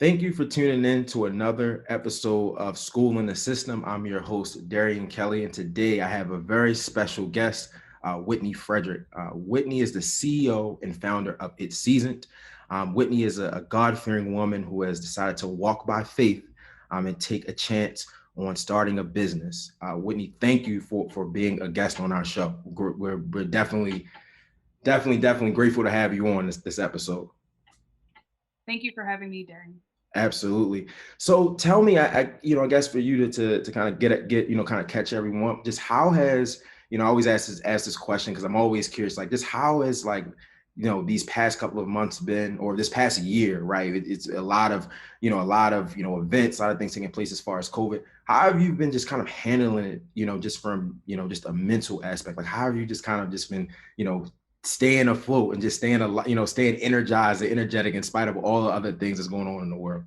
Thank you for tuning in to another episode of Schoolin The SiSTEM. I'm your host, Darian Kelly, and today I have a very special guest, Whitney Frederic. Whitney is the CEO and founder of It's Seasoned. Whitney is a God-fearing woman who has decided to walk by faith and take a chance on starting a business. Whitney, thank you for being a guest on our show. We're definitely grateful to have you on this episode. Thank you for having me, Darren. Absolutely. So tell me, I guess for you to kind of kind of catch everyone, just how has, I always ask this question because I'm always curious, like just how has like, these past couple of months been, or this past year, right? It's a lot of, events, a lot of things taking place as far as COVID. How have you been just kind of handling it, just from, just a mental aspect? Like how have you just kind of just been, staying afloat and just staying energized and energetic in spite of all the other things that's going on in the world?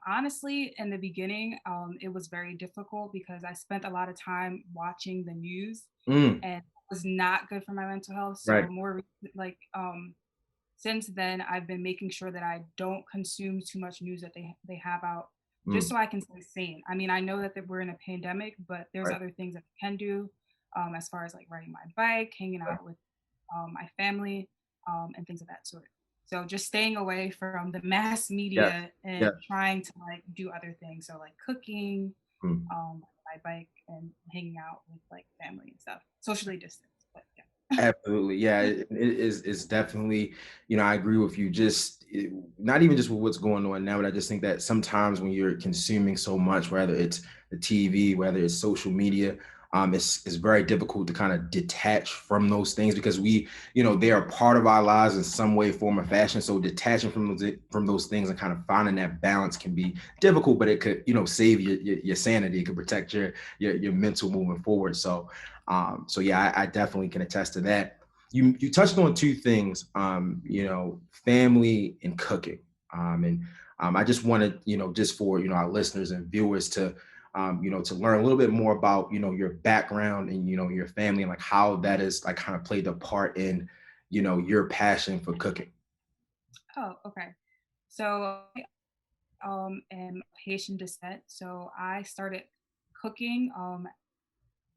Honestly, in the beginning, it was very difficult because I spent a lot of time watching the news, Mm, and it was not good for my mental health. So right. since then, I've been making sure that I don't consume too much news that they have out, just Mm, so I can stay sane. I mean, I know that we're in a pandemic, but there's right. other things that I can do, as far as like riding my bike, hanging Right. out with my family, and things of that sort. So just staying away from the mass Yes. media and Yes. trying to like do other things. So like cooking, Mm. my bike, and hanging out with like family and stuff. Socially distanced, but yeah. Absolutely. Yeah, it is it's definitely, I agree with you. Not even just with what's going on now, but I just think that sometimes when you're consuming so much, whether it's the TV, whether it's social media, it's very difficult to kind of detach from those things because they are part of our lives in some way, form, or fashion. So detaching from those things and kind of finding that balance can be difficult, but it could, save your sanity. It could protect your mental moving forward. So yeah, I definitely can attest to that. You touched on two things, family and cooking. And I just wanted, just for our listeners and viewers to learn a little bit more about, your background and your family and like how that is like kind of played a part in, your passion for cooking. Oh, okay. So am Haitian descent. So I started cooking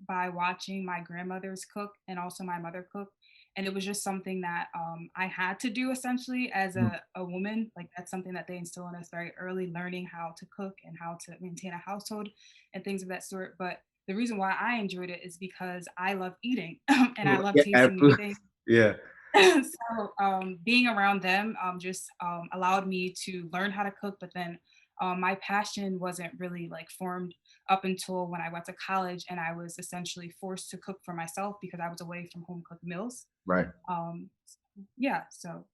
by watching my grandmothers cook and also my mother cook. And it was just something that I had to do essentially as Mm, a woman. Like that's something that they instill in us very early, learning how to cook and how to maintain a household and things of that sort. But the reason why I enjoyed it is because I love eating and I love yeah, tasting new absolutely. things. Yeah. So being around them just allowed me to learn how to cook, but then my passion wasn't really like formed up until when I went to college and I was essentially forced to cook for myself because I was away from home cooked meals. Right. Um, yeah, so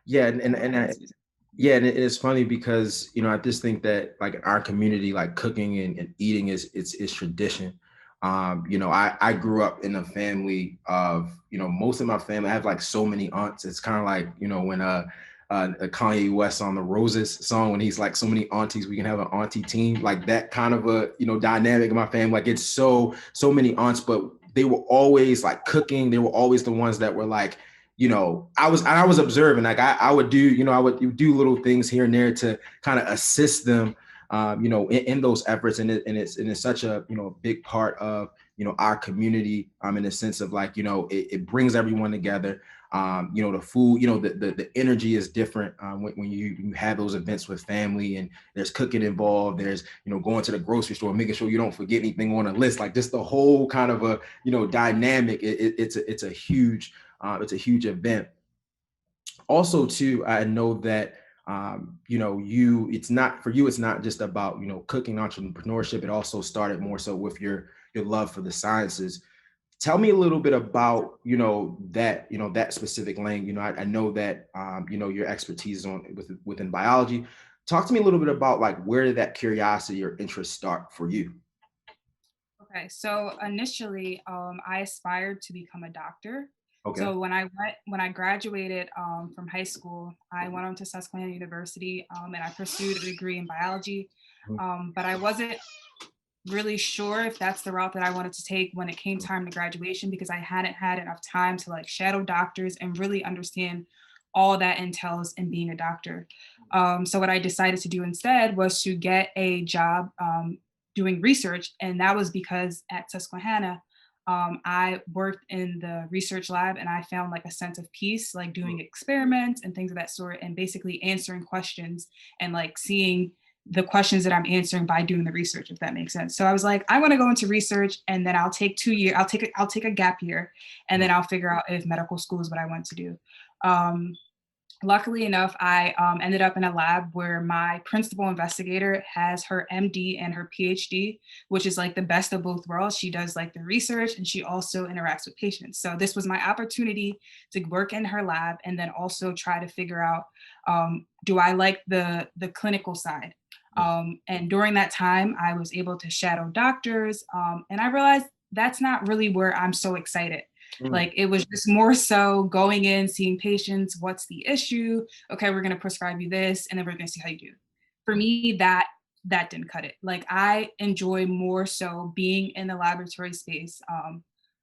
Yeah. And, and, I hope and that I, answers. Yeah, and it's funny because I just think that like in our community, like cooking and eating is tradition. I grew up in a family of most of my family. I have like so many aunts. It's kind of like when Kanye West on the Roses song when he's like so many aunties, we can have an auntie team like that kind of a dynamic in my family. Like it's so many aunts, but they were always like cooking. They were always the ones that were like I was observing, like I would do, I would do little things here and there to kind of assist them, in those efforts. And it's such a, big part of, our community, in the sense of like, it brings everyone together. The food, the energy is different when you have those events with family and there's cooking involved. There's, going to the grocery store, making sure you don't forget anything on the list, like just the whole kind of a, dynamic. It's a huge event. Also, too, I know that it's not for you. It's not just about cooking entrepreneurship. It also started more so with your love for the sciences. Tell me a little bit about that specific lane. I know that your expertise on within biology. Talk to me a little bit about like where did that curiosity or interest start for you? Okay, so initially, I aspired to become a doctor. Okay. So when I graduated from high school, I went on to Susquehanna University and I pursued a degree in biology. Mhm. But I wasn't really sure if that's the route that I wanted to take when it came time to graduation because I hadn't had enough time to like shadow doctors and really understand all that entails in being a doctor. So what I decided to do instead was to get a job doing research, and that was because at Susquehanna, I worked in the research lab, and I found like a sense of peace, like doing experiments and things of that sort, and basically answering questions and like seeing the questions that I'm answering by doing the research, if that makes sense. So I was like, I want to go into research, and then I'll take 2 years. I'll take a gap year, and then I'll figure out if medical school is what I want to do. Um, Luckily enough, I ended up in a lab where my principal investigator has her MD and her PhD, which is like the best of both worlds. She does like the research and she also interacts with patients. So this was my opportunity to work in her lab and then also try to figure out, do I like the clinical side? And during that time, I was able to shadow doctors, and I realized that's not really where I'm so excited. Mm, Like it was just more so going in, seeing patients, what's the issue? Okay, we're gonna prescribe you this, and then we're gonna see how you do. For me, that didn't cut it. Like I enjoy more so being in the laboratory space,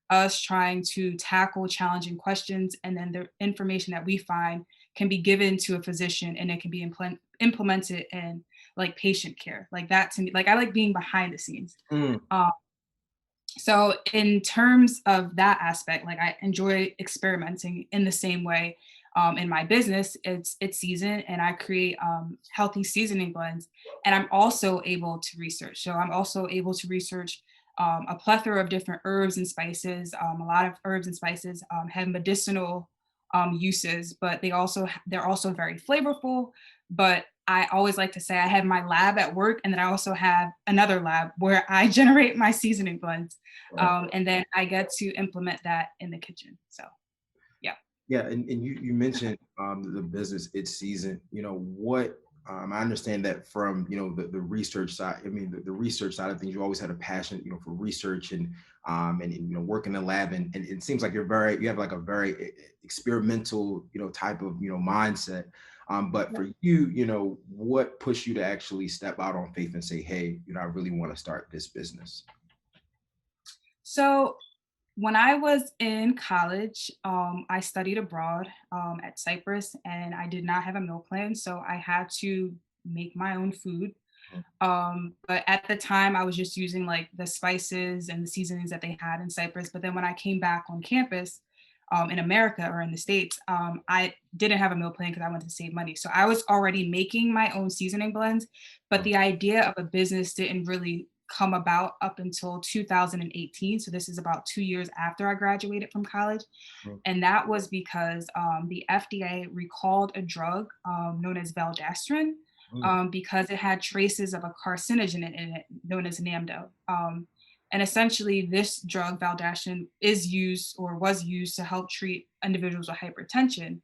us trying to tackle challenging questions, and then the information that we find can be given to a physician and it can be implemented in like patient care. Like that to me, like I like being behind the scenes. mm, Um, so in terms of that aspect, like I enjoy experimenting in the same way. In my business, it's season, and I create healthy seasoning blends. And I'm also able to research. So I'm also able to research a plethora of different herbs and spices. A lot of herbs and spices have medicinal uses, but they're also very flavorful. But I always like to say I have my lab at work, and then I also have another lab where I generate my seasoning blends, right. and then I get to implement that in the kitchen. So yeah. Yeah, and you mentioned the business it's season. What I understand that from the research side. I mean the research side of things. You always had a passion for research and work in the lab and it seems like you have like a very experimental type of mindset. But for you, what pushed you to actually step out on faith and say, hey, I really want to start this business. So when I was in college, I studied abroad at Cyprus, and I did not have a meal plan, so I had to make my own food. But at the time, I was just using like the spices and the seasonings that they had in Cyprus. But then when I came back on campus in America or in the States, I didn't have a meal plan because I wanted to save money. So I was already making my own seasoning blends, but the idea of a business didn't really come about up until 2018. So this is about 2 years after I graduated from college. Mm, And that was because the FDA recalled a drug known as Valdastrin mm, because it had traces of a carcinogen in it known as NAMDO. And essentially, this drug, Valdastrin, is used or was used to help treat individuals with hypertension.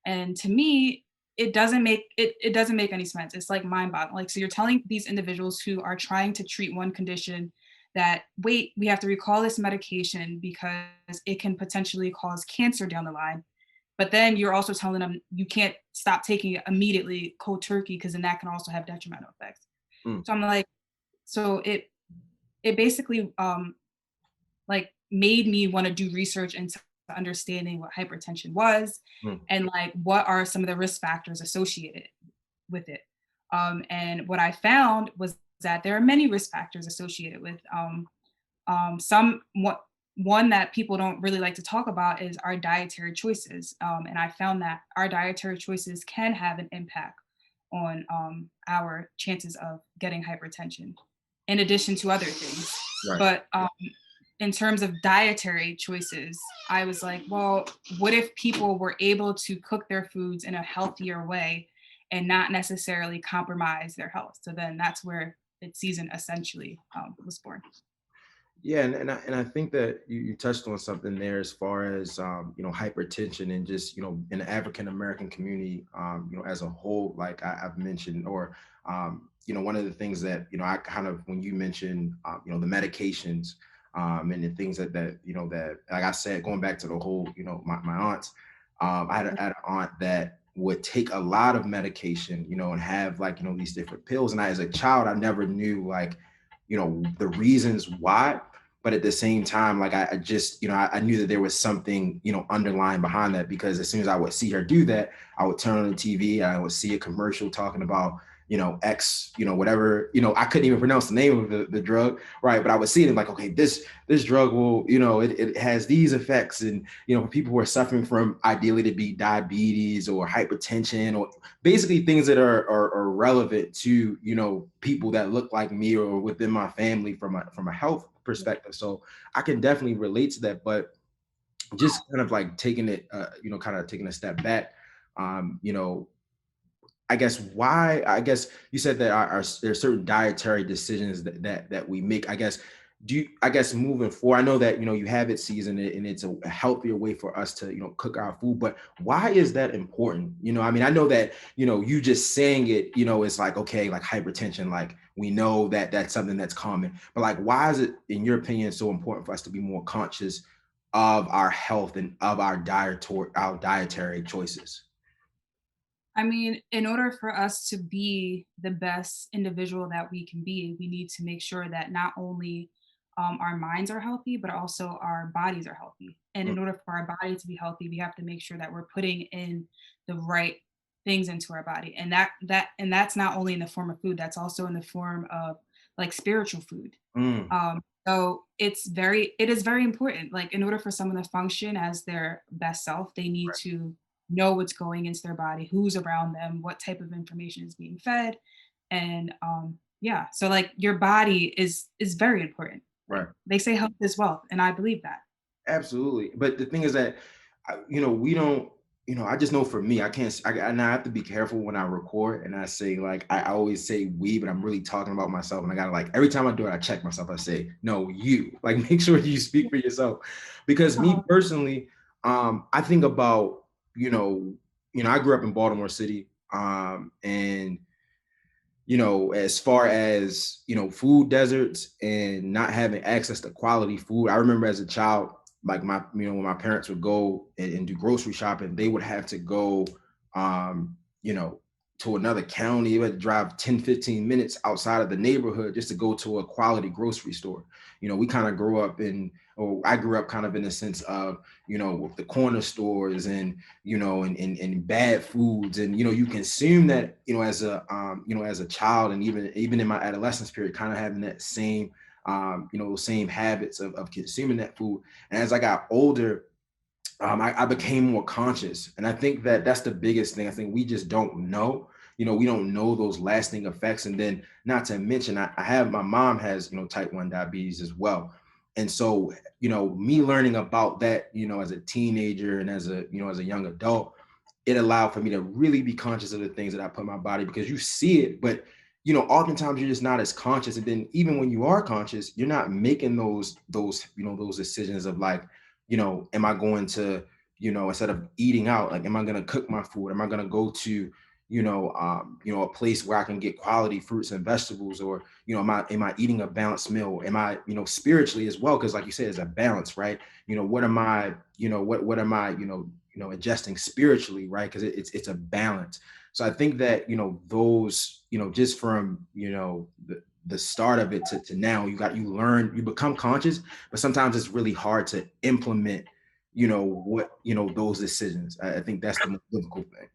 And to me, it doesn't make any sense. It's like mind boggling. Like, so you're telling these individuals who are trying to treat one condition that, wait, we have to recall this medication because it can potentially cause cancer down the line. But then you're also telling them you can't stop taking it immediately cold turkey because then that can also have detrimental effects. mm, So I'm like, so it basically like made me want to do research into understanding what hypertension was mm, and like what are some of the risk factors associated with it. And what I found was that there are many risk factors associated with some what one that people don't really like to talk about is our dietary choices. And I found that our dietary choices can have an impact on our chances of getting hypertension, in addition to other things. right. But in terms of dietary choices, I was like, well, what if people were able to cook their foods in a healthier way and not necessarily compromise their health? So then that's where its season essentially was born. Yeah, and I think that you touched on something there as far as hypertension and just in the African American community as a whole, like I've mentioned, or one of the things that I kind of when you mentioned the medications and the things that like I said, going back to the whole my aunts, I had an aunt that would take a lot of medication and have like these different pills, and as a child I never knew like the reasons why. But at the same time, like I just, I knew that there was something, underlying behind that, because as soon as I would see her do that, I would turn on the TV, I would see a commercial talking about, X, whatever, I couldn't even pronounce the name of the drug, right? But I would see it, like, okay, this drug will, it has these effects. And, for people who are suffering from, ideally to be diabetes or hypertension, or basically things that are relevant to, people that look like me or within my family from a health perspective. So I can definitely relate to that. But just kind of like taking it, kind of taking a step back, you know, I guess you said that there are certain dietary decisions that we make. I guess, I guess moving forward, I know that, you have it seasoned and it's a healthier way for us to, cook our food, but why is that important? I mean, I know that, you just saying it, it's like, okay, like hypertension, like we know that that's something that's common, but like, why is it, in your opinion, so important for us to be more conscious of our health and of our dietary choices? I mean, in order for us to be the best individual that we can be, we need to make sure that not only our minds are healthy, but also our bodies are healthy. And Mm, in order for our body to be healthy, we have to make sure that we're putting in the right things into our body. And that's not only in the form of food, that's also in the form of like spiritual food. mm, So it is very important. Like in order for someone to function as their best self, they need to know what's going into their body, who's around them, what type of information is being fed. And yeah, so like your body is very important. Like right. they say health is wealth, and I believe that. Absolutely. But the thing is that, we don't, I just know for me, I can't, and I have to be careful when I record and I say, like, I always say we, but I'm really talking about myself. And I gotta, like, every time I do it, I check myself. I say, no, you, like, make sure you speak for yourself. Because me Oh, personally, I think about, I grew up in Baltimore City. And as far as, food deserts and not having access to quality food, I remember as a child, like when my parents would go and do grocery shopping, they would have to go, um, you know, to another county. You had to drive 10, 15 minutes outside of the neighborhood just to go to a quality grocery store. We kind of grew up or I grew up kind of in the sense of, with the corner stores and, and bad foods. And, you consume that, as a child, and even in my adolescence period, kind of having that same, those same habits of consuming that food. And as I got older, I became more conscious. And I think that that's the biggest thing. I think we just don't know. We don't know those lasting effects. And then, not to mention, my mom has, type 1 diabetes as well. And so, me learning about that, as a teenager and as a young adult, it allowed for me to really be conscious of the things that I put in my body, because you see it, but oftentimes you're just not as conscious. And then even when you are conscious, you're not making those decisions of, like, am I going to, instead of eating out, like, am I going to cook my food? Am I going to go to, a place where I can get quality fruits and vegetables? Or, am I eating a balanced meal? Am I, spiritually as well? Cause like you said, it's a balance, right? What am I, what am I, adjusting spiritually, right? Cause it's a balance. So I think that, those, just from, the start of it to now, you learn, you become conscious, but sometimes it's really hard to implement, those decisions. I think that's the most difficult thing.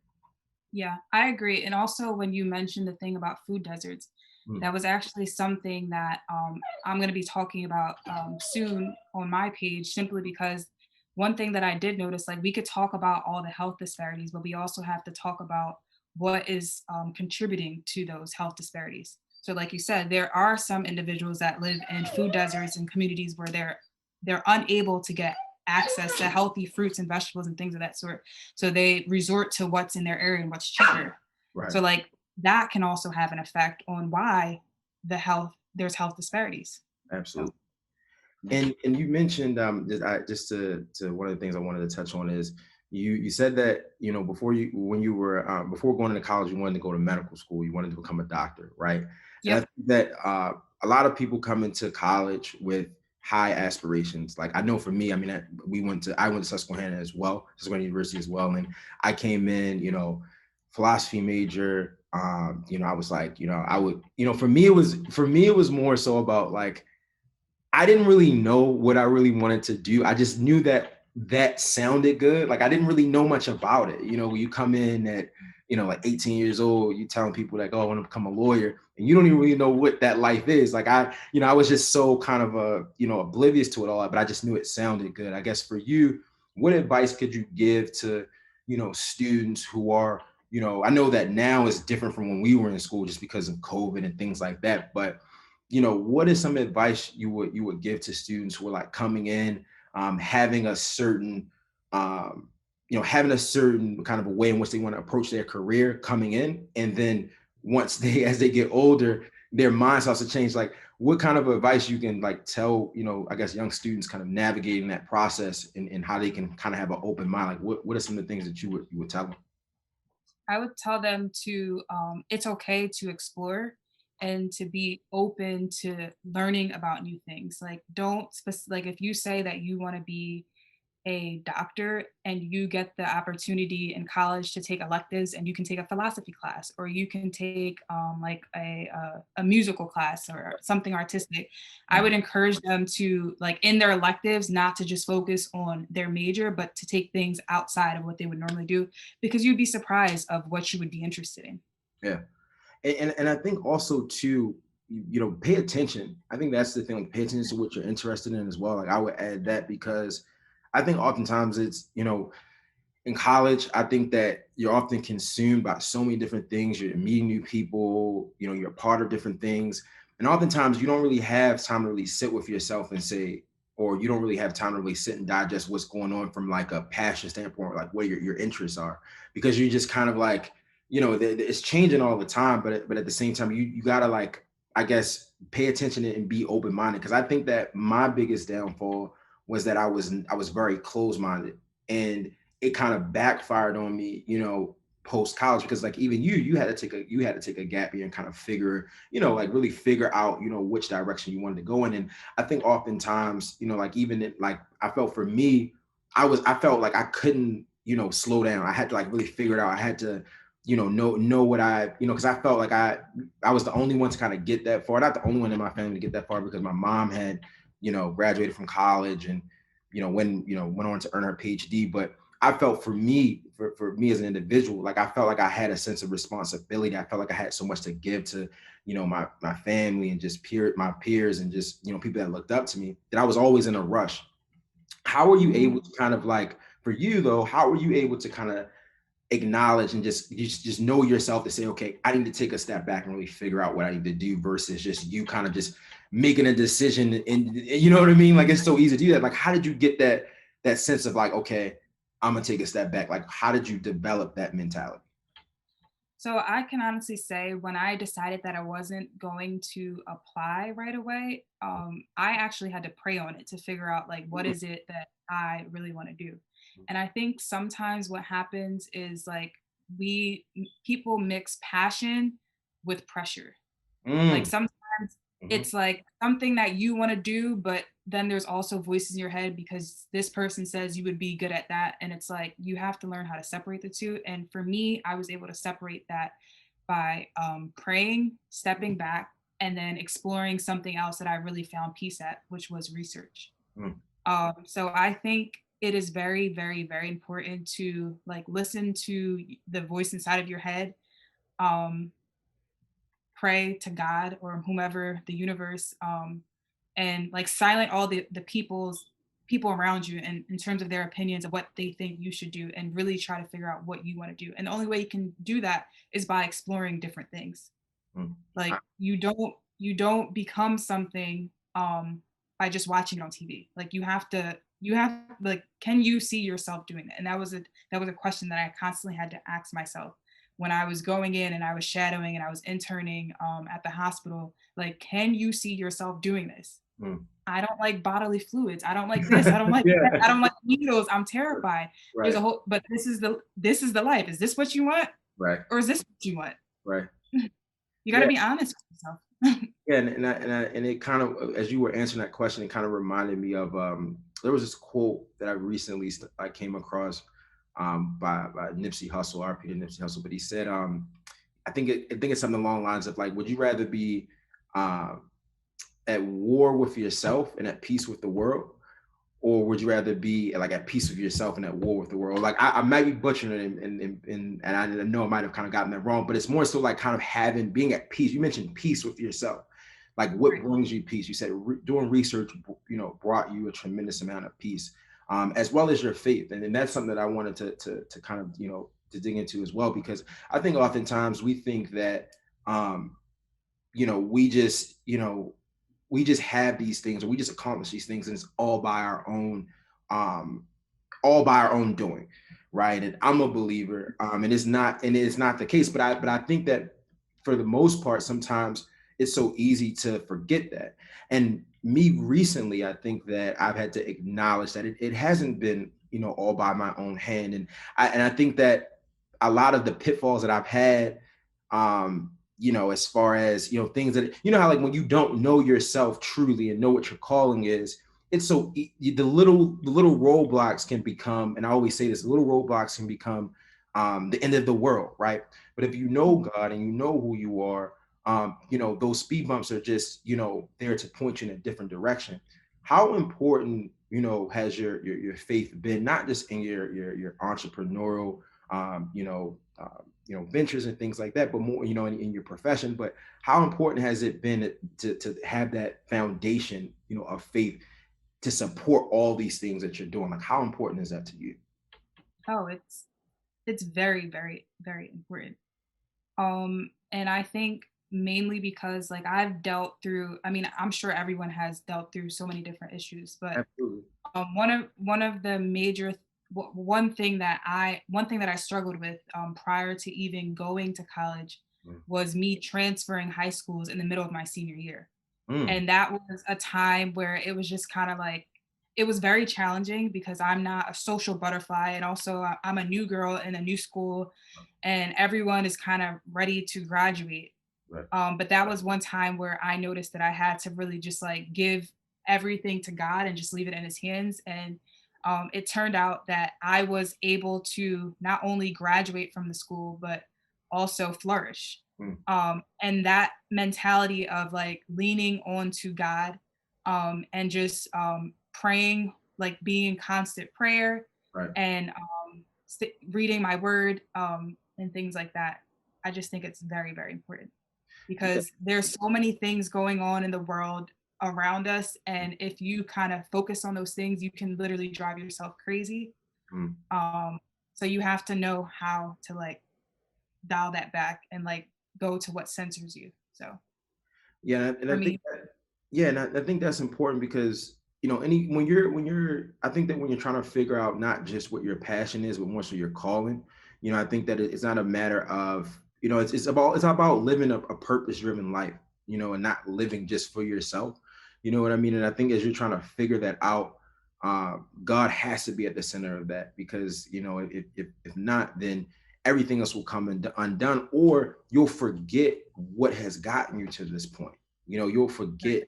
yeah, I agree. And also, when you mentioned the thing about food deserts, Mm, that was actually something that I'm going to be talking about soon on my page, simply because one thing that I did notice, like we could talk about all the health disparities, but we also have to talk about what is contributing to those health disparities. So, like you said, there are some individuals that live in food deserts and communities where they're unable to get access to healthy fruits and vegetables and things of that sort. So they resort to what's in their area and what's cheaper. right. So like that can also have an effect on why there's health disparities. So Absolutely. yeah. And you mentioned, just to one of the things I wanted to touch on is, you said that, when you were, before going into college, you wanted to go to medical school, you wanted to become a doctor, right? And I Yep. think that, a lot of people come into college with high aspirations. Like, I know for me, I mean, I went to Susquehanna as well, Susquehanna University as well, and I came in, philosophy major. I was like, I would, for me it was more so about, like, I didn't really know what I really wanted to do. I just knew that that sounded good. Like I didn't really know much about it. You know, when you come in at, you know, like 18 years old, you telling people like, oh, I want to become a lawyer, and you don't even really know what that life is. Like you know, I was just so kind of you know, oblivious to it all, but I just knew it sounded good. I guess for you, what advice could you give to, you know, students who are, you know, I know that now is different from when we were in school just because of COVID and things like that, but you know, what is some advice you would give to students who are like coming in, having a certain, you know, having a certain kind of a way in which they want to approach their career coming in, and then once they as they get older, their mind starts to change. Like, what kind of advice you can like tell, you know, I guess young students kind of navigating that process and how they can kind of have an open mind. Like, what are some of the things that you would tell them? I would tell them to, it's okay to explore and to be open to learning about new things. Like, don't, like, if you say that you want to be a doctor and you get the opportunity in college to take electives and you can take a philosophy class or you can take like a musical class or something artistic, I would encourage them to, like, in their electives, not to just focus on their major but to take things outside of what they would normally do, because you'd be surprised of what you would be interested in. Yeah. And I think also too, you know, pay attention. I think that's the thing. Like, pay attention to what you're interested in as well. Like, I would add that because I think oftentimes it's, you know, in college, I think that you're often consumed by so many different things. You're meeting new people, you know, you're a part of different things. And oftentimes you don't really have time to really sit with yourself and say, or you don't really have time to really sit and digest what's going on from like a passion standpoint, like what your interests are, because you just kind of like, you know, it's changing all the time. But at the same time, you gotta like, I guess, pay attention and be open minded. Because I think that my biggest downfall was that I was very closed minded, and it kind of backfired on me, you know, post college, because like even you had to take a gap year and kind of figure, you know, like really figure out, you know, which direction you wanted to go in. And I think oftentimes, you know, like even like I felt for me, I felt like I couldn't, you know, slow down. I had to like really figure it out. I had to, you know what I, you know, because I felt like I was the only one to kind of get that far. Not the only one in my family to get that far, because my mom had, you know, graduated from college and, you know, went on to earn her PhD. But I felt for me as an individual, like I felt like I had a sense of responsibility. I felt like I had so much to give to, you know, my family and just my peers and just, you know, people that looked up to me, that I was always in a rush. How are you able to kind of like, for you though, how are you able to kind of acknowledge and just know yourself to say, okay, I need to take a step back and really figure out what I need to do, versus just you kind of just making a decision and you know what I mean? Like, it's so easy to do that. Like, how did you get that sense of like, okay, I'm gonna take a step back? Like, how did you develop that mentality? So I can honestly say when I decided that I wasn't going to apply right away, I actually had to pray on it to figure out, like, what is it that I really want to do. And I think sometimes what happens is, like, people mix passion with pressure. Like, Mm, sometimes mhm, it's like something that you wanna do, but then there's also voices in your head because this person says you would be good at that, and it's like you have to learn how to separate the 2, and for me, I was able to separate that by, praying, stepping back, and then exploring something else that I really found peace at, which was research. mm, So I think it is very, very, very important to, like, listen to the voice inside of your head, um, pray to God or whomever, the universe, and like silent all the people around you and in terms of their opinions of what they think you should do, and really try to figure out what you want to do. And the only way you can do that is by exploring different things. mm. Like, you don't become something by just watching it on TV. Like, you have, like, can you see yourself doing that? And that was a question that I constantly had to ask myself when I was going in and I was shadowing and I was interning at the hospital. Like, can you see yourself doing this? Mm. I don't like bodily fluids. I don't like this. I don't like that. Yeah. I don't like needles. I'm terrified. There's Right, a whole, but this is the life. Is this what you want, right, or is this what you want? right. You got to Yeah. be honest with yourself. Yeah, and it kind of, as you were answering that question, it kind of reminded me of there was this quote that I came across by Nipsey Hussle, RP to Nipsey Hussle, but he said I think it's something along the lines of like, would you rather be um at war with yourself and at peace with the world? Or would you rather be like at peace with yourself and at war with the world? Like I might be butchering it, and I know I might have kind of gotten that wrong, but it's more so like kind of having being at peace. You mentioned peace with yourself. Like what Right. brings you peace? You said doing research, brought you a tremendous amount of peace, as well as your faith, and that's something that I wanted to kind of to dig into as well, because I think oftentimes we think that um, we just we just have these things, or we just accomplish these things, and it's um all by our own doing, right? And I'm a believer, and it's not the case, but I think that for the most part sometimes it's so easy to forget that. And me recently, I think that I've had to acknowledge that it hasn't been all by my own hand. And I think that a lot of the pitfalls that I've had, as far as things that how, like, when you don't know yourself truly and know what your calling is, it's so the little roadblocks can become, and I always say this, the little roadblocks can become the end of the world, right? But if you know God and you know who you are, those speed bumps are just there to point you in a different direction. How important has your faith been, not just in your entrepreneurial ventures and things like that, but more in your profession? But how important has it been to have that foundation of faith to support all these things that you're doing? Like, how important is that to you? Oh, it's very, very, very important. And I think mainly because like I've dealt through, I mean, I'm sure everyone has dealt through so many different issues, but Absolutely. one of the major one thing that I struggled with prior to even going to college Mm. was me transferring high schools in the middle of my senior year. Mm. And that was a time where it was just kind of like it was very challenging because I'm not a social butterfly, and also I'm a new girl in a new school, and everyone is kind of ready to graduate. Right. But that was one time where I noticed that I had to really just like give everything to God and just leave it in His hands. And it turned out that I was able to not only graduate from the school, but also flourish. Mm. And that mentality of like leaning on to God and just praying, like being in constant prayer Right. and reading my word and things like that. I just think it's very, very important Yeah. because there's so many things going on in the world around us, and if you kind of focus on those things you can literally drive yourself crazy. Mm. um so you have to know how to like dial that back and like go to what centers you. So Yeah, and for I think me, that, yeah, and I think that's important because any when you're I think that when you're trying to figure out not just what your passion is, but more so your calling, I think that it's not a matter of it's about living a purpose driven life, and not living just for yourself. You know what I mean? And I think as you're trying to figure that out, God has to be at the center of that, because if not, then everything else will come undone, or you'll forget what has gotten you to this point. You'll forget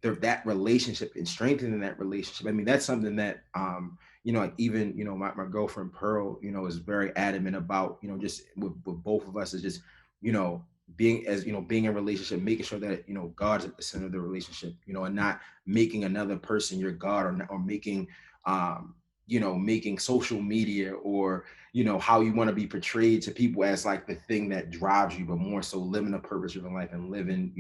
that relationship and strengthening that relationship. I mean, that's something that like, even my girlfriend Pearl is very adamant about, just with both of us, is just you know being in a relationship, making sure that God's at the center of the relationship, and not making another person your God, or making making social media, or how you want to be portrayed to people as like the thing that drives you, but more so living a purpose driven life, and living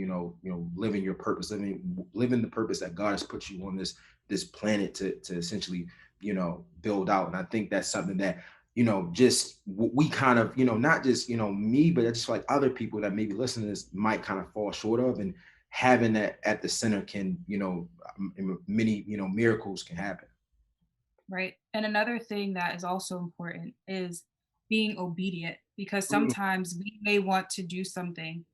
living your purpose, living the purpose that God has put you on this planet to essentially build out. And I think that's something that just we kind of not just me, but I just feel like other people that maybe listen to this might kind of fall short of, and having that at the center can many miracles can happen. right? And another thing that is also important is being obedient, because Mm. sometimes we may want to do something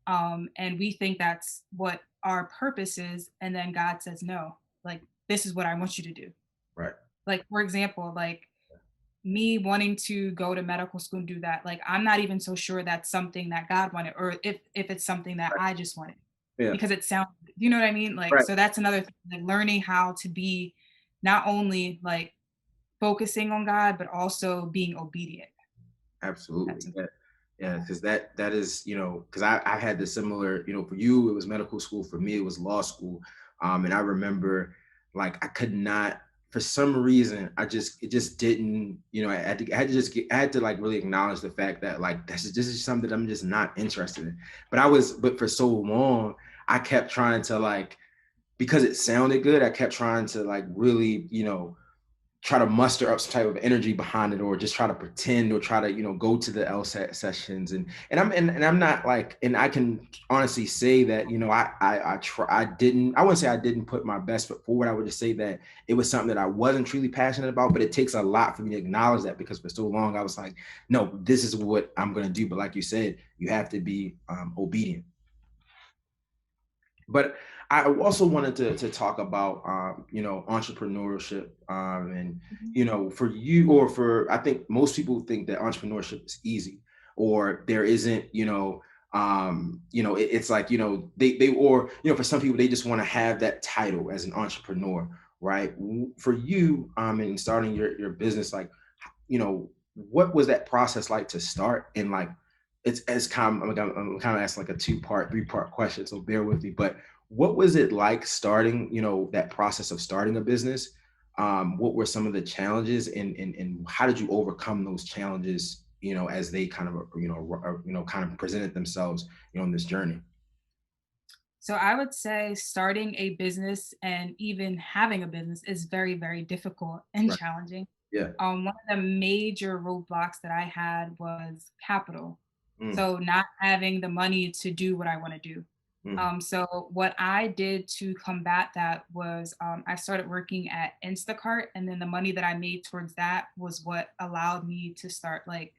and we think that's what our purpose is, and then God says no, like this is what I want you to do. Right. Like for example, like me wanting to go to medical school and do that, like I'm not even so sure that's something that God wanted, or if it's something that Right. I just wanted Yeah. because it sounds, you know what I mean? Like Right. so that's another thing, like learning how to be not only like focusing on God, but also being obedient. That's Absolutely. Yeah. important. Yeah, because that is, because I had the similar, for you it was medical school, for me it was law school. And I remember like I could not, for some reason, it just didn't, I had to like really acknowledge the fact that like this is something that I'm just not interested in. But for so long, I kept trying to like, because it sounded good, I kept trying to like really, try to muster up some type of energy behind it, or just try to pretend, or try to go to the sessions, and I'm not like, and I can honestly say that I didn't, I wouldn't say I didn't put my best foot forward. I would just say that it was something that I wasn't truly passionate about, but it takes a lot for me to acknowledge that, because for so long I was like, no, this is what I'm going to do. But like you said, you have to be obedient. But I also wanted to talk about, entrepreneurship, and Mhm. for you, or for, I think most people think that entrepreneurship is easy, or there isn't, it's like, they or for some people they just want to have that title as an entrepreneur, right? For you, in starting your business, like, what was that process like to start? And like, it's kind of, I'm kind of asking like a three-part question, so bear with me. But what was it like starting, that process of starting a business? What were some of the challenges, and how did you overcome those challenges, as they kind of, kind of presented themselves, in this journey? So I would say starting a business and even having a business is very, very difficult and Right. challenging. Yeah. One of the major roadblocks that I had was capital. Mm, So not having the money to do what I want to do. mm, So what I did to combat that was I started working at Instacart, and then the money that I made towards that was what allowed me to start like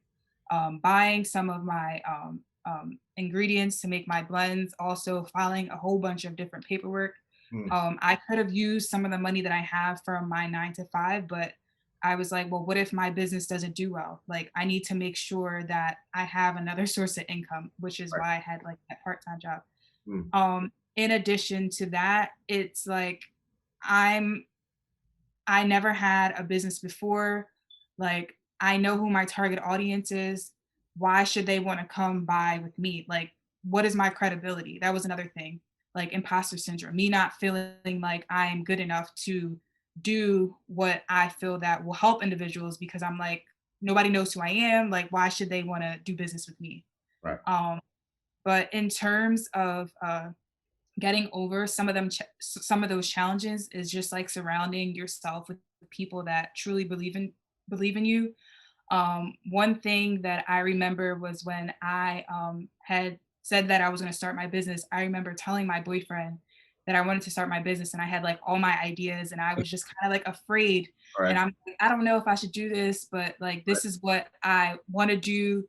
buying some of my ingredients to make my blends, also filing a whole bunch of different paperwork. mm. I could have used some of the money that I have from my 9 to 5, but I was like, well, what if my business doesn't do well? Like, I need to make sure that I have another source of income, which is Right. why I had like that part time job. Mm, In addition to that, it's like I'm I never had a business before. Like, I know who my target audience is. Why should they want to come buy with me? Like, what is my credibility? That was another thing. Like imposter syndrome, me not feeling like I'm good enough to do what I feel that will help individuals, because I'm like, nobody knows who I am. Like, why should they want to do business with me? right. Um, but in terms of getting over some of those challenges is just like surrounding yourself with people that truly believe in you. One thing that I remember was when I had said that I was going to start my business. I remember telling my boyfriend that I wanted to start my business, and I had like all my ideas, and I was just kind of like afraid. And Right. I'm like, I don't know if I should do this, but like Right. this is what I want to do.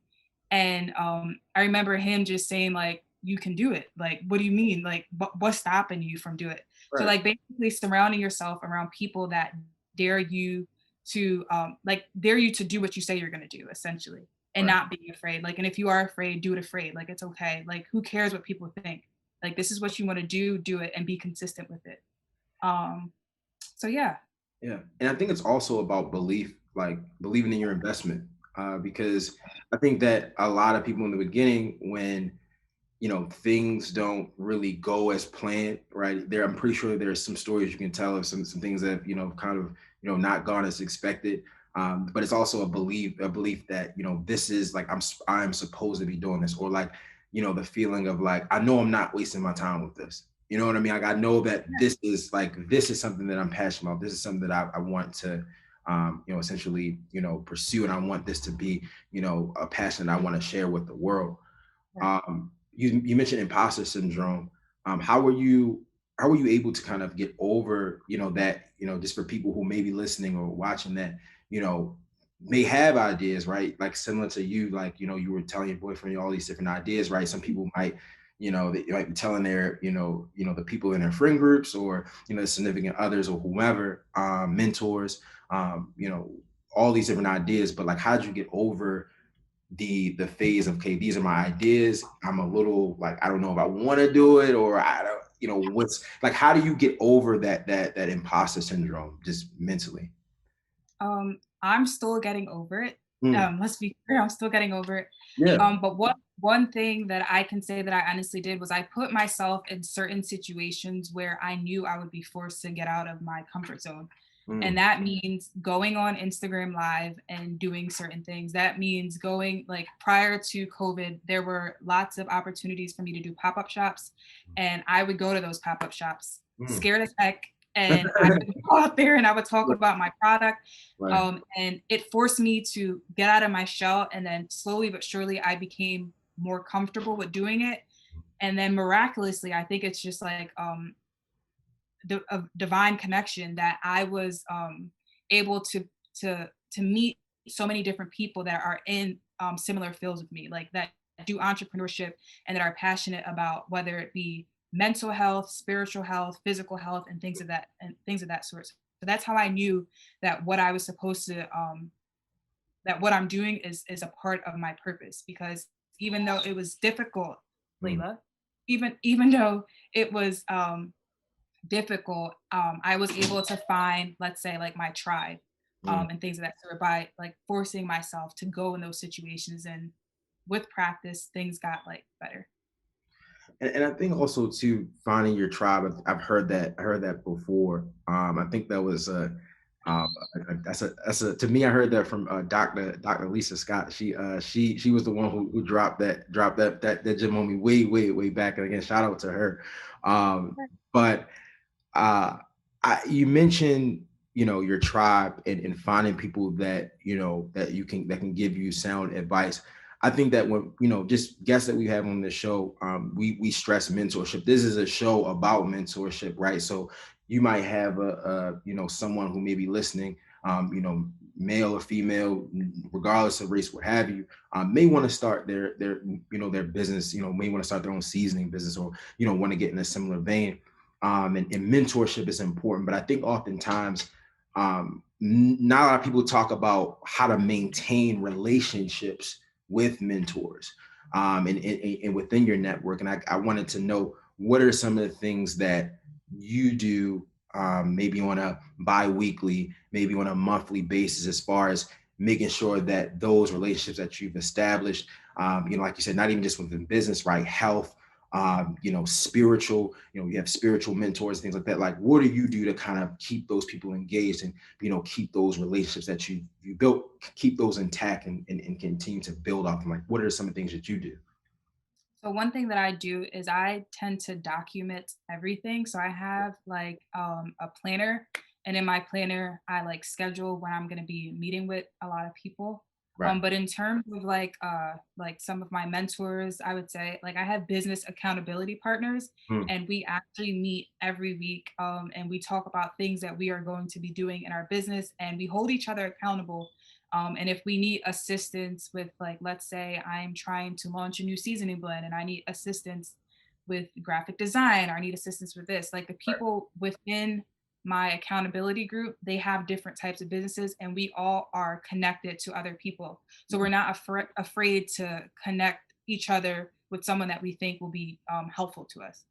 And I remember him just saying like, "You can do it." Like, what do you mean? Like, what's stopping you from doing it? So Right. like basically surrounding yourself around people that dare you dare you to do what you say you're gonna do, essentially, and Right. not be afraid. Like, and if you are afraid, do it afraid. Like, it's okay. Like, who cares what people think? Like, this is what you want to do it, and be consistent with it. Um, so yeah. Yeah, and I think it's also about belief, like believing in your investment, because I think that a lot of people in the beginning, when things don't really go as planned, right? There, I'm pretty sure there's some stories you can tell of some things that kind of not gone as expected. But it's also a belief that this is like I'm supposed to be doing this, or like the feeling of like I know I'm not wasting my time with this. You know what I mean? Like I know that this is something that I'm passionate about. This is something that I want to essentially pursue, and I want this to be a passion that I want to share with the world. Right. You mentioned imposter syndrome. How were you able to kind of get over that, just for people who may be listening or watching that you know may have ideas, right? Like similar to you, like you were telling your boyfriend all these different ideas, right? Some people might they might be telling their the people in their friend groups, or significant others, or whomever, mentors, all these different ideas. But like, how did you get over the phase of, okay, these are my ideas, I'm a little like, I don't know if I want to do it, or I don't, what's like, how do you get over that imposter syndrome just mentally? I'm still getting over it. Mm. Let's be clear, I'm still getting over it. Yeah. But one thing that I can say that I honestly did was I put myself in certain situations where I knew I would be forced to get out of my comfort zone. Mm. And that means going on Instagram Live and doing certain things. That means going, like, prior to COVID, there were lots of opportunities for me to do pop-up shops. And I would go to those pop-up shops Mm. scared as heck. And I would go out there and I would talk Right. about my product. Right. And it forced me to get out of my shell. And then slowly but surely, I became more comfortable with doing it. And then miraculously, I think it's just like a divine connection that I was able to meet so many different people that are in similar fields with me, like that do entrepreneurship and that are passionate about whether it be mental health, spiritual health, physical health, and things of that sort. So that's how I knew that what I was supposed to that what I'm doing is a part of my purpose. Because even though it was difficult, Mm. Layla, even though it was difficult, I was able to find, let's say, like my tribe, Mm. and things of that sort by like forcing myself to go in those situations. And with practice, things got like better. And I think also too, finding your tribe. I've heard that. I heard that before. I think that was that's a to me. I heard that from Dr. Lisa Scott. She was the one who dropped that gem on me way back. And again, shout out to her. Um, but uh, you mentioned, your tribe, and finding people that that can give you sound advice. I think that when, just guests that we have on this show, we stress mentorship. This is a show about mentorship, right? So you might have someone who may be listening, male or female, regardless of race, what have you, may want to start their business, may want to start their own seasoning business, or want to get in a similar vein. And mentorship is important, but I think oftentimes, not a lot of people talk about how to maintain relationships with mentors, and within your network. And I wanted to know, what are some of the things that you do, maybe on a bi-weekly, maybe on a monthly basis, as far as making sure that those relationships that you've established, like you said, not even just within business, right? Health, spiritual, you have spiritual mentors, things like that. Like, what do you do to kind of keep those people engaged, and, keep those relationships that you built, keep those intact, and continue to build off them? Like, what are some of the things that you do? So one thing that I do is I tend to document everything. So I have like a planner, and in my planner I like schedule when I'm going to be meeting with a lot of people. Right. But in terms of like some of my mentors, I would say like I have business accountability partners, Mm. and we actually meet every week, and we talk about things that we are going to be doing in our business, and we hold each other accountable. And if we need assistance with, like, let's say I'm trying to launch a new seasoning blend and I need assistance with graphic design, or I need assistance with this, like the people within my accountability group, they have different types of businesses and we all are connected to other people. So we're not afraid to connect each other with someone that we think will be helpful to us.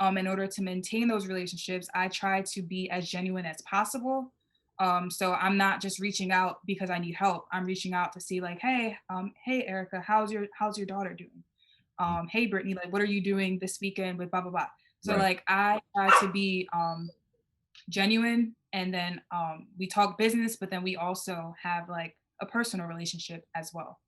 In order to maintain those relationships, I try to be as genuine as possible. So I'm not just reaching out because I need help. I'm reaching out to see like, hey Erica, how's your daughter doing? Hey Brittany, like what are you doing this weekend with blah blah blah. So Right. like I try to be genuine, and then we talk business, but then we also have like a personal relationship as well.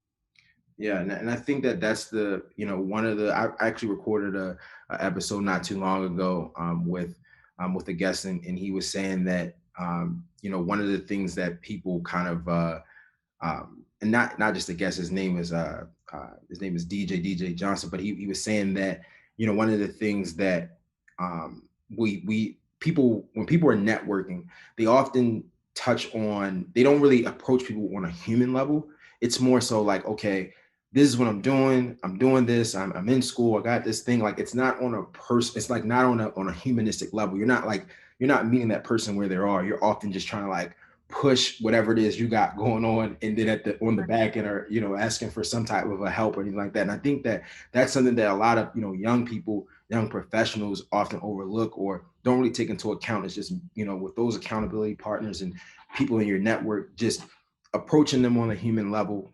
Yeah, and I think that that's the, one of the, I actually recorded a episode not too long ago, with a guest, and he was saying that, one of the things that people kind of, and not just a guest, his name is DJ Johnson, but he was saying that, one of the things that, we people, when people are networking, they often they don't really approach people on a human level. It's more so like, okay, this is what I'm doing. I'm doing this. I'm in school. I got this thing. Like, it's not on a person. It's like not on a humanistic level. You're not meeting that person where they are. You're often just trying to like push whatever it is you got going on, and then on the back end, are, asking for some type of a help or anything like that. And I think that that's something that a lot of, young people, young professionals often overlook or don't really take into account. It's just, with those accountability partners and people in your network, just approaching them on a human level,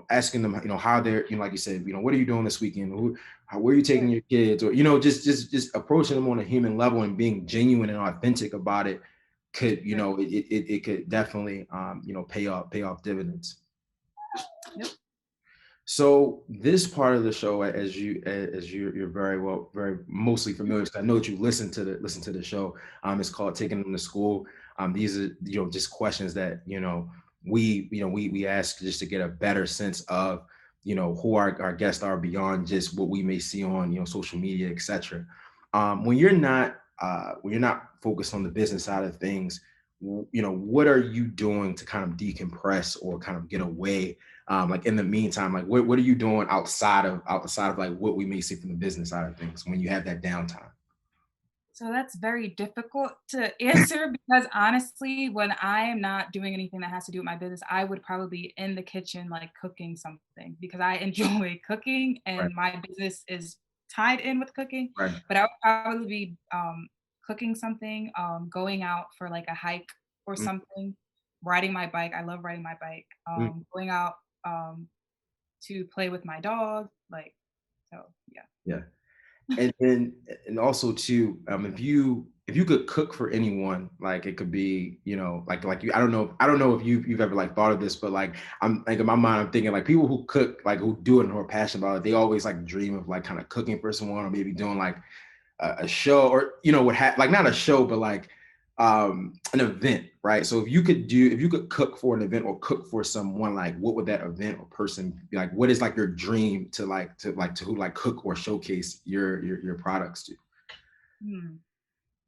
asking them, how they're, like you said, what are you doing this weekend? Where are you taking Right. your kids? Or, just approaching them on a human level and being genuine and authentic about it could, Right. it could definitely, pay off dividends. Yep. So this part of the show, as you're very mostly familiar, because I know that you listen to the show. It's called Taking Them to School. These are just questions that we ask just to get a better sense of who our guests are beyond just what we may see on social media, etc. When you're not focused on the business side of things, what are you doing to kind of decompress or kind of get away, like in the meantime, like what are you doing outside of like what we may see from the business side of things when you have that downtime? So that's very difficult to answer because honestly, when I am not doing anything that has to do with my business, I would probably be in the kitchen like cooking something because I enjoy cooking Right, and my business is tied in with cooking. right. But I would probably be cooking something, going out for like a hike or Mm, something, riding my bike. I love riding my bike. mm, Going out to play with my dog. Like, so yeah. yeah. And also too, if you could cook for anyone, like it could be, like you, I don't know if you've ever like thought of this, but like I'm like in my mind, I'm thinking like people who cook, like who do it and who are passionate about it, they always like dream of like kind of cooking for someone or maybe doing like a show, or like not a show but like an event, right? So if you could cook for an event or cook for someone, like what would that event or person be like? What is like your dream to who like cook or showcase your products to? Hmm.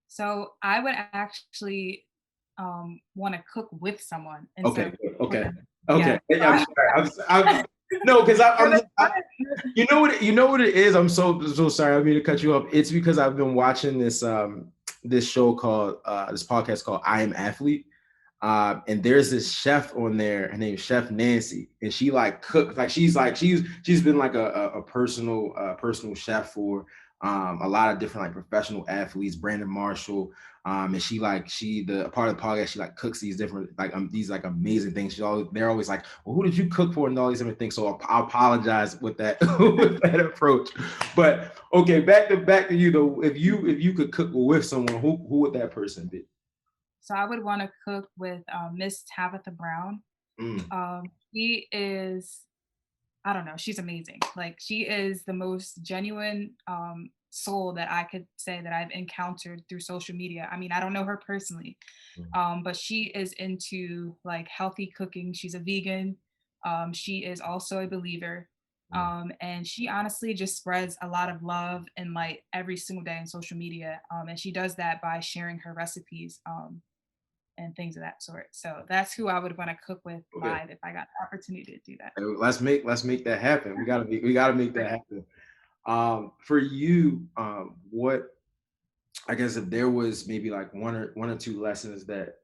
So I would actually want to cook with someone instead Okay, of good. Okay, cooking. okay. Yeah. Hey, I'm sorry. No, because So I'm that's just, fun. you know what it is. I'm so sorry. I mean to cut you off. It's because I've been watching this show called this podcast called I Am Athlete. And there's this chef on there. Her name is Chef Nancy, and she like cooks, like she's been like a personal chef for a lot of different like professional athletes, Brandon Marshall. And the part of the podcast, she like cooks these different these like amazing things. They're always like, well, who did you cook for and all these different things. So I apologize with that with that approach. But okay, back to you though. If you could cook with someone, who would that person be? So I would want to cook with Miss Tabitha Brown. Mm, She is, I don't know, she's amazing. Like she is the most genuine soul that I could say that I've encountered through social media. I mean, I don't know her personally, mm, but she is into like healthy cooking. She's a vegan. She is also a believer. mm. And she honestly just spreads a lot of love and light every single day on social media. And she does that by sharing her recipes and things of that sort. So that's who I would want to cook with Okay. live if I got the opportunity to do that. Let's make that happen. We gotta make that Right. happen. For you, what I guess if there was maybe like one or two lessons that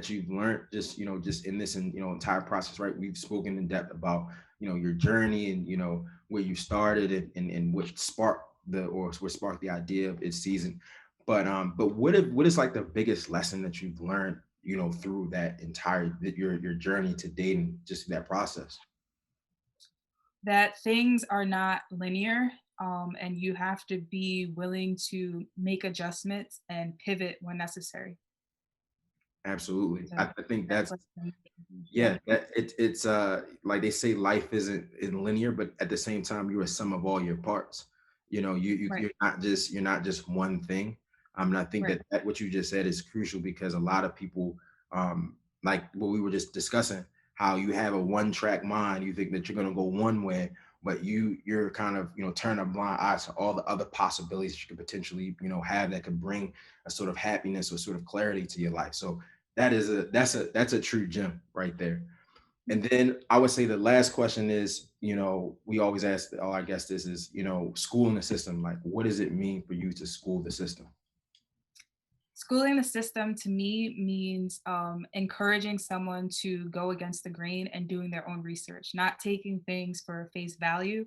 you've learned just in this and entire process, right? We've spoken in depth about your journey and where you started and what sparked the idea of its season. But what is like the biggest lesson that you've learned through that entire your journey to dating, just that process? That things are not linear, and you have to be willing to make adjustments and pivot when necessary. Absolutely. So I think that's that's what's yeah. yeah, it's like they say life isn't linear, but at the same time, you're a sum of all your parts. Right, You're not just one thing. And I think right, that what you just said is crucial because a lot of people, like what we were just discussing, how you have a one track mind, you think that you're gonna go one way, but you're kind of turn a blind eye to all the other possibilities you could potentially have that could bring a sort of happiness or sort of clarity to your life. So that's a true gem right there. And then I would say the last question is, we always ask all our guests this is, school in the system. Like, what does it mean for you to school the system? Schooling the system to me means encouraging someone to go against the grain and doing their own research, not taking things for face value,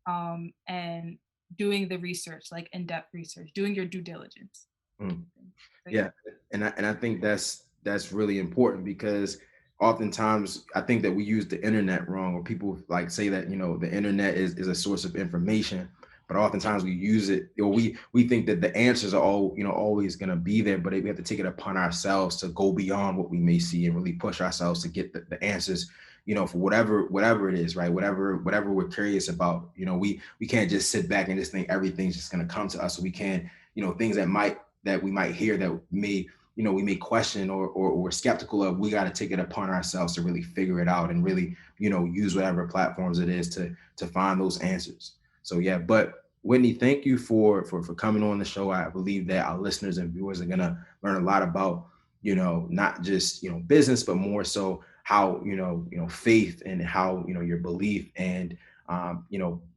and doing the research, like in-depth research, doing your due diligence. Mm. So yeah. Yeah, and I think that's really important because oftentimes I think that we use the internet wrong, or people like say that, the internet is a source of information, but oftentimes we use it, or we think that the answers are all, always going to be there, but we have to take it upon ourselves to go beyond what we may see and really push ourselves to get the answers, for whatever it is, right? Whatever we're curious about, we can't just sit back and just think everything's just going to come to us. So we can, things that we might hear that may, we may question, or we're skeptical of, we got to take it upon ourselves to really figure it out and really, use whatever platforms it is to find those answers. So yeah, but Whitney, thank you for coming on the show. I believe that our listeners and viewers are gonna learn a lot about, not just, business, but more so how, faith, and how, your belief, and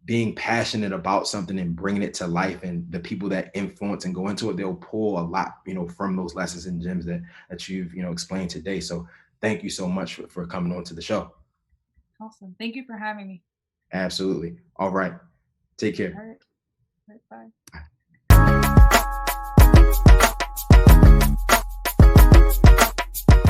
being passionate about something and bringing it to life, and the people that influence and go into it, they'll pull a lot, from those lessons and gems that you've, explained today. So thank you so much for coming on to the show. Awesome. Thank you for having me. Absolutely. All right. Take All care. right. All right. Bye.